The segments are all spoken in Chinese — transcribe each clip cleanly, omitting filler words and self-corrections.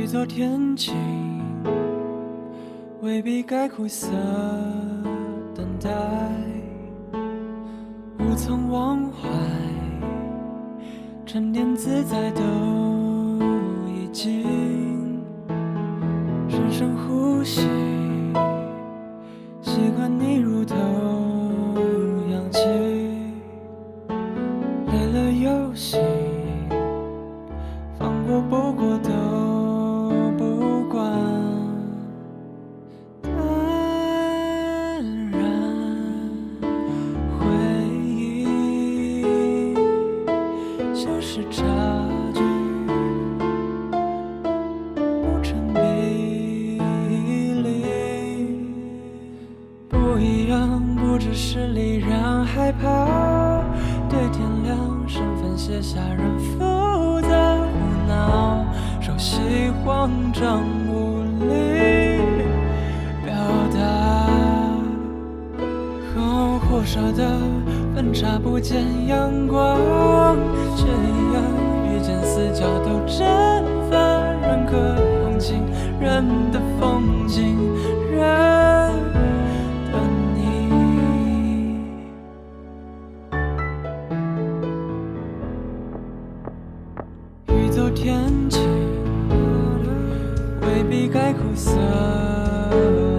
雨做天晴，未必该苦涩等待，无从忘怀，沉淀自在都已经深深呼吸，习惯你如头扬起，累了又醒，放过不过都不管，淡然回忆，就是差距，不成比例，不一样，不只是力让害怕，对天亮身份写下人复杂胡闹，熟悉慌张无力表达，或舍得分叉不见阳光，却一样遇见死角都蒸发，人可用尽人的风景，人的你。雨走天晴，未必该苦涩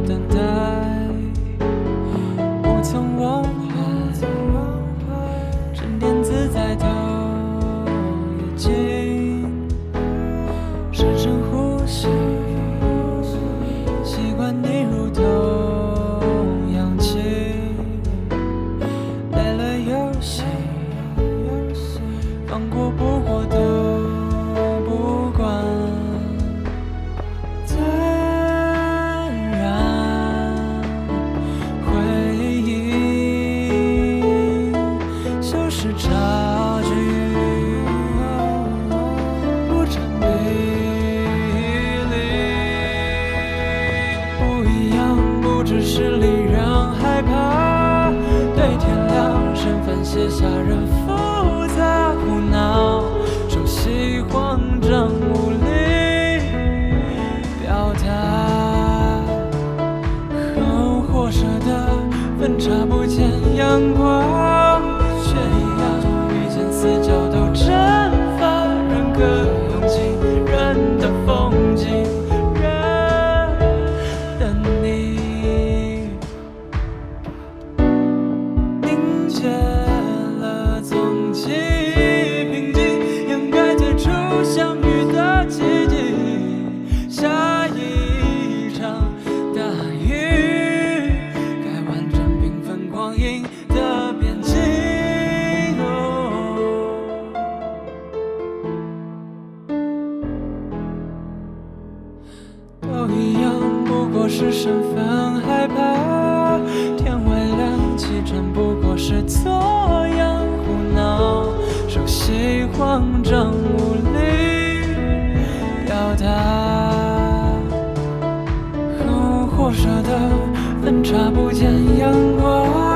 等待，无从忘怀，沉淀自在都已经深深呼吸，习惯你如同氧气，累了又醒，放过不过都不管，淡然回忆，修饰差距，不成比例，不一样，不只是力让害怕，对天亮身份写下人复杂胡闹，熟悉慌张无力表达，或舍得分叉不见阳光，却一样遇见死角都蒸发，人可用尽人的风景，人的你凝结了踪迹，平静掩盖最初相遇的奇迹，下一场大雨该完整缤纷光阴的边境，都一样，不过是身份害怕，天未亮启程不过是作样胡闹，熟悉慌张无力表达，或舍得分叉不见阳光。